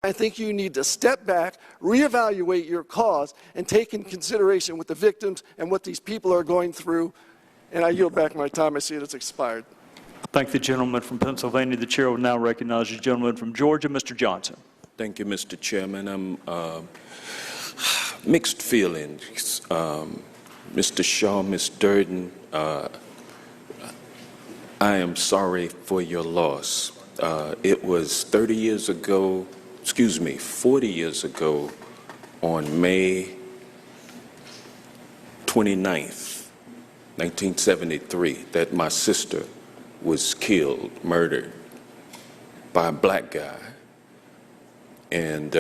I think you need to step back, reevaluate your cause, and take in consideration what the victims and what these people are going through. And I yield back my time. I see it has expired. Thank the gentleman from Pennsylvania. The chair will now recognize the gentleman from Georgia, Mr. Johnson. Thank you, Mr. Chairman. I'm mixed feelings. Mr. Shaw, Ms. Durden, I am sorry for your loss. It was 40 years ago on May 29th, 1973, that my sister was killed, murdered by a black guy. And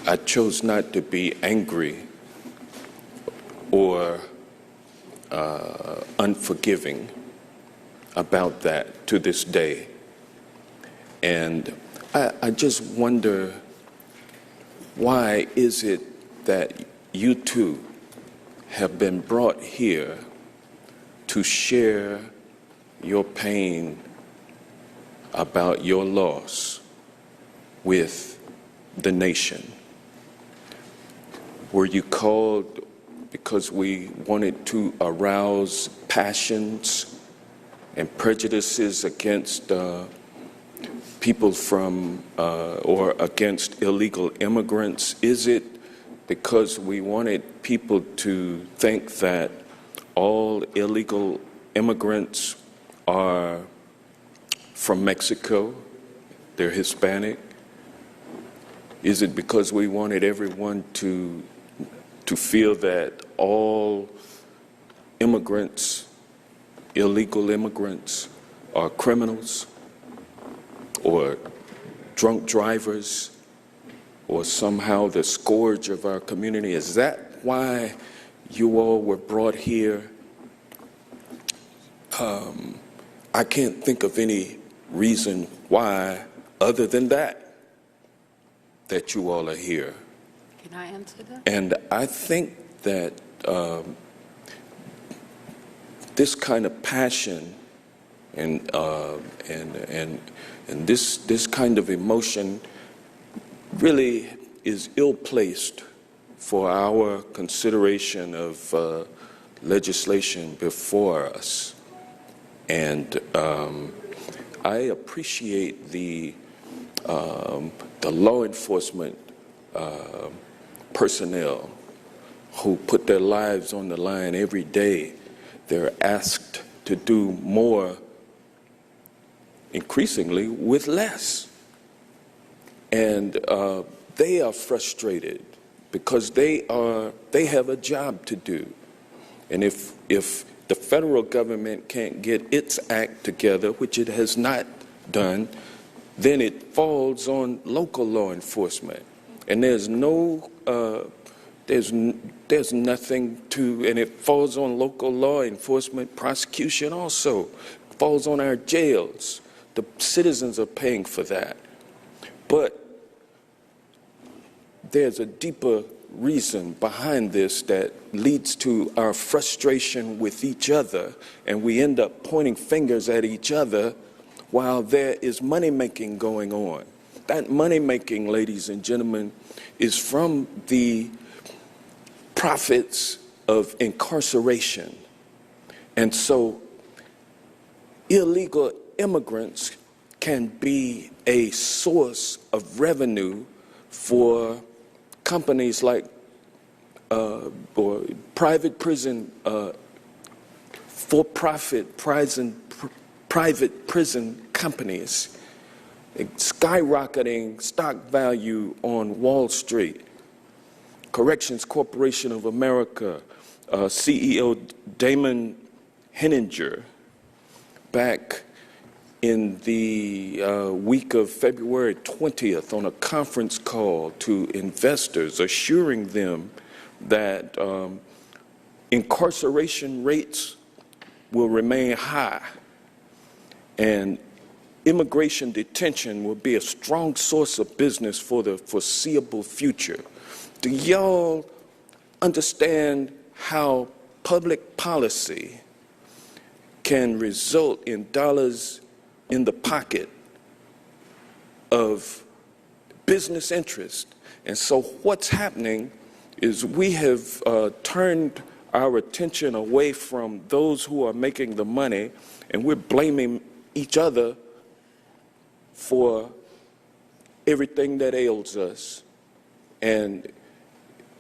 I chose not to be angry or unforgiving about that to this day. And I just wonder, why is it that you two have been brought here to share your pain about your loss with the nation? Were you called because we wanted to arouse passions and prejudices against people from or against illegal immigrants? Is it because we wanted people to think that all illegal immigrants are from Mexico, they're Hispanic? Is it because we wanted everyone to feel that all immigrants, illegal immigrants, are criminals or drunk drivers or somehow the scourge of our community? Is that why you all were brought here? I can't think of any reason why other than that you all are here. Can I answer that? And I think that this kind of passion and this kind of emotion really is ill-placed for our consideration of legislation before us. And I appreciate the law enforcement personnel who put their lives on the line every day. They're asked to do more, increasingly, with less. And they are frustrated because they have a job to do. And if the federal government can't get its act together, which it has not done, then it falls on local law enforcement. And there's nothing to, and it falls on local law enforcement. Prosecution also falls on our jails. The citizens are paying for that. But there's a deeper reason behind this that leads to our frustration with each other, and we end up pointing fingers at each other while there is money-making going on. That money-making, ladies and gentlemen, is from the profits of incarceration. And so illegal immigrants can be a source of revenue for companies like or private prison, for-profit private prison companies, skyrocketing stock value on Wall Street. Corrections Corporation of America, CEO Damon Henninger, back in the week of February 20th on a conference call to investors, assuring them that incarceration rates will remain high and immigration detention will be a strong source of business for the foreseeable future. Do y'all understand how public policy can result in dollars in the pocket of business interest. And so what's happening is we have turned our attention away from those who are making the money, and we're blaming each other for everything that ails us. And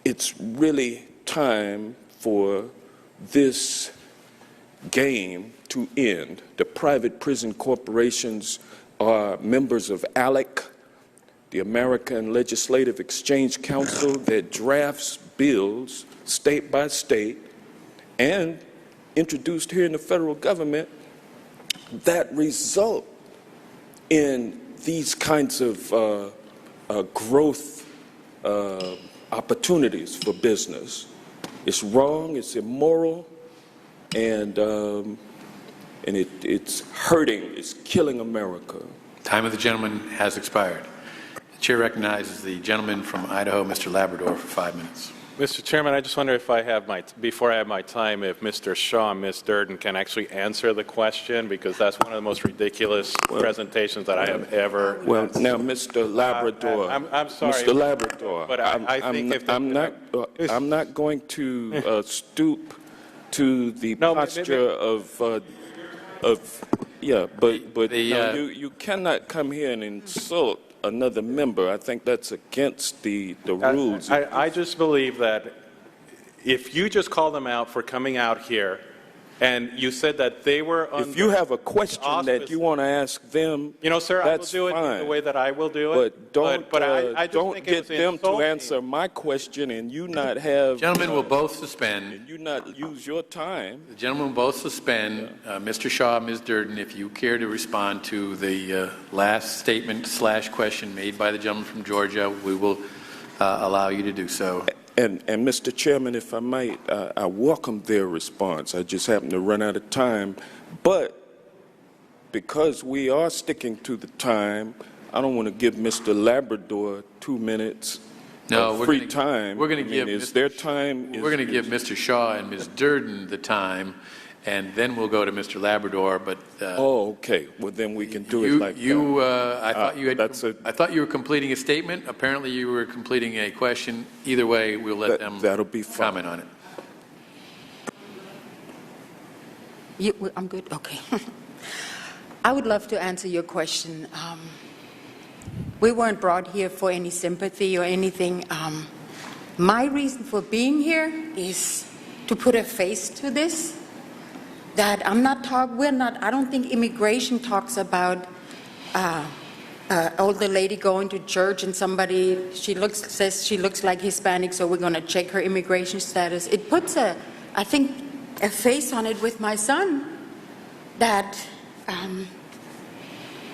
it's really time for this game to end. The private prison corporations are members of ALEC, the American Legislative Exchange Council, that drafts bills state by state and introduced here in the federal government that result in these kinds of growth opportunities for business. It's wrong, it's immoral, and it's hurting, it's killing America. Time of the gentleman has expired. The chair recognizes the gentleman from Idaho, Mr. Labrador, for 5 minutes. Mr. Chairman, I just wonder if before I have my time, if Mr. Shaw and Ms. Durden can actually answer the question, because that's one of the most ridiculous presentations that I have ever. Well, now, Mr. Labrador, I'm sorry, Mr. Labrador, but I think I'm not going to stoop to the posture but you cannot come here and insult another member. I think that's against the rules. I just believe that if you just call them out for coming out here, and you said that they were under if you have a question that you want to ask them, you know, sir, that's I will do fine. it the way that I will do it. But I just don't think get them to insulting. answer my question and you not have. Gentlemen will both suspend. And you not use your time. The gentlemen will both suspend. Mr. Shaw, Ms. Durden, if you care to respond to the last statement / question made by the gentleman from Georgia, we will allow you to do so. And Mr. Chairman, if I might, I welcome their response. I just happen to run out of time. But because we are sticking to the time, I don't want to give Mr. Labrador 2 minutes of free time. We're going to give their time. We're going to give Mr. Shaw and Ms. Durden the time, and then we'll go to Mr. Labrador. But oh, okay. Well, then we can do it like that. I thought you were completing a statement. Apparently, you were completing a question. Either way, we'll let them that'll be fine. comment on it. I'm good? Okay. I would love to answer your question. We weren't brought here for any sympathy or anything. My reason for being here is to put a face to this. That I don't think immigration talks about older lady going to church and says she looks like Hispanic, so we're going to check her immigration status. It puts I think, a face on it with my son that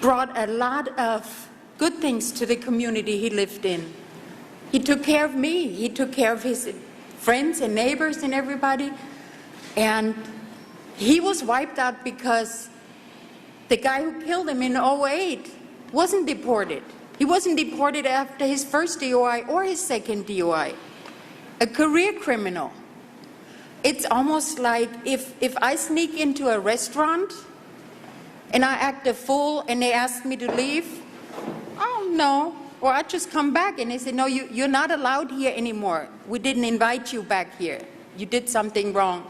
brought a lot of good things to the community he lived in. He took care of me. He took care of his friends and neighbors and everybody. And he was wiped out because the guy who killed him in 2008 wasn't deported. He wasn't deported after his first DUI or his second DUI. A career criminal. It's almost like if I sneak into a restaurant and I act a fool and they ask me to leave, oh no, or I just come back and they say, no, you're not allowed here anymore. We didn't invite you back here. You did something wrong.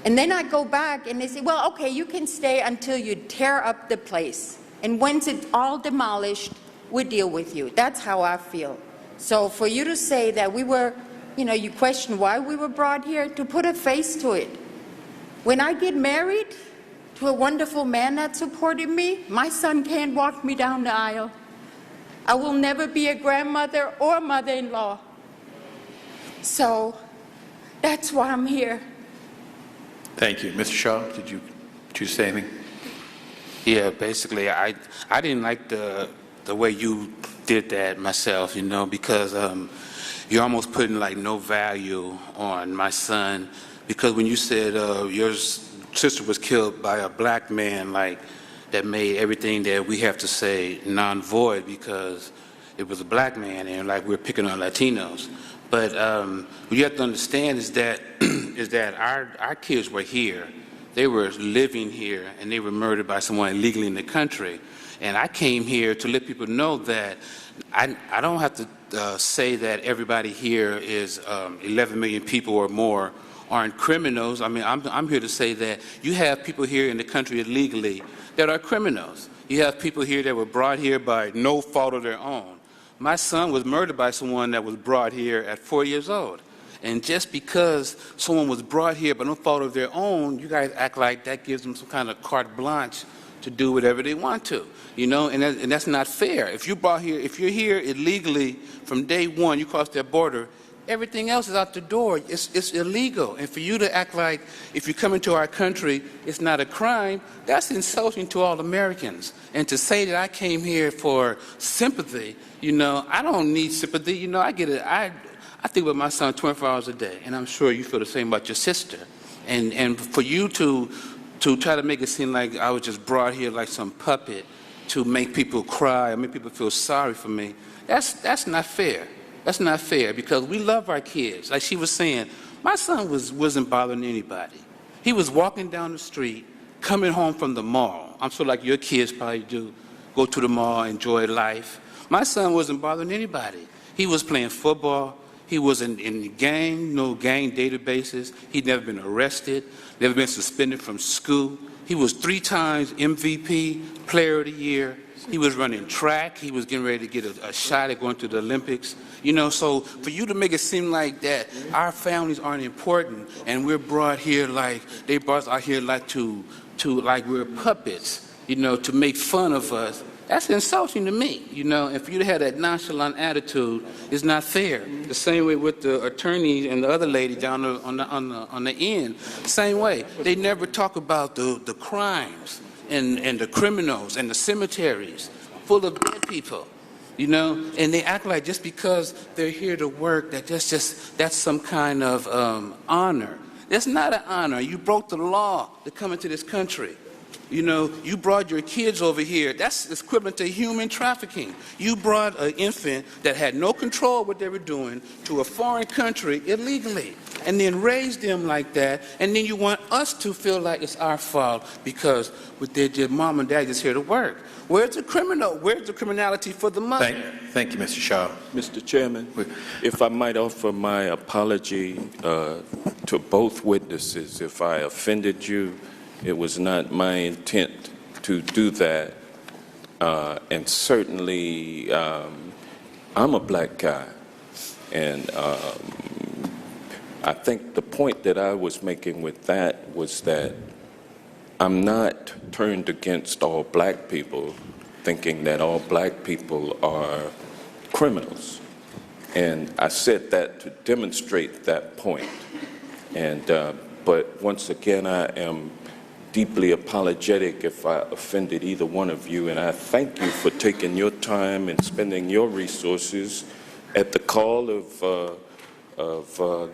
And then I go back and they say, well, okay, you can stay until you tear up the place. And once it's all demolished, we deal with you. That's how I feel. So for you to say that we were, you question why we were brought here, to put a face to it. When I get married to a wonderful man that supported me, my son can't walk me down the aisle. I will never be a grandmother or mother-in-law. So that's why I'm here. Thank you. Mr. Shaw, did you choose to say anything? Yeah, basically, I didn't like the way you did that myself, because you're almost putting like no value on my son, because when you said your sister was killed by a black man, like that made everything that we have to say non-void because it was a black man and like we're picking on Latinos. But what you have to understand is that our kids were here. They were living here, and they were murdered by someone illegally in the country. And I came here to let people know that I don't have to say that everybody here is 11 million people or more aren't criminals. I mean, I'm here to say that you have people here in the country illegally that are criminals. You have people here that were brought here by no fault of their own. My son was murdered by someone that was brought here at 4 years old. And just because someone was brought here by no fault of their own, you guys act like that gives them some kind of carte blanche to do whatever they want to, you know, and that's not fair. If you're here illegally from day one, you cross that border, everything else is out the door. It's illegal. And for you to act like if you come into our country, it's not a crime, that's insulting to all Americans. And to say that I came here for sympathy, you know, I don't need sympathy. You know, I get it. I think about my son 24 hours a day, and I'm sure you feel the same about your sister. And for you to try to make it seem like I was just brought here like some puppet to make people cry or make people feel sorry for me, that's not fair. That's not fair, because we love our kids. Like she was saying, my son wasn't bothering anybody. He was walking down the street, coming home from the mall. I'm sure like your kids probably do, go to the mall, enjoy life. My son wasn't bothering anybody. He was playing football. He was in the gang, no gang databases. He'd never been arrested, never been suspended from school. He was 3 times MVP, Player of the Year. He was running track. He was getting ready to get a shot at going to the Olympics. You know, so for you to make it seem like that our families aren't important and we're brought here like, they brought us out here like to like we're puppets, you know, to make fun of us, that's insulting to me, you know. If you had that nonchalant attitude, it's not fair. The same way with the attorney and the other lady down on the end, same way. They never talk about the crimes and the criminals and the cemeteries full of dead people, you know, and they act like just because they're here to work that's some kind of honor. That's not an honor. You broke the law to come into this country. You know, you brought your kids over here. That's equivalent to human trafficking. You brought an infant that had no control of what they were doing to a foreign country illegally, and then raised them like that, and then you want us to feel like it's our fault because their mom and dad is here to work. Where's the criminal? Where's the criminality for the mother? Thank you, Mr. Shaw. Mr. Chairman, if I might offer my apology to both witnesses if I offended you. It was not my intent to do that, and certainly I'm a black guy, and I think the point that I was making with that was that I'm not turned against all black people, thinking that all black people are criminals, and I said that to demonstrate that point. And but once again, I am deeply apologetic if I offended either one of you, and I thank you for taking your time and spending your resources at the call of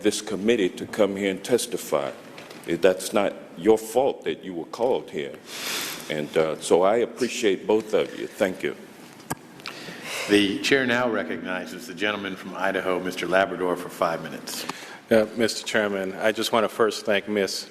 this committee to come here and testify. That's not your fault that you were called here, and so I appreciate both of you. Thank you. The chair now recognizes the gentleman from Idaho, Mr. Labrador, for 5 minutes. Mr. Chairman, I just want to first thank Ms.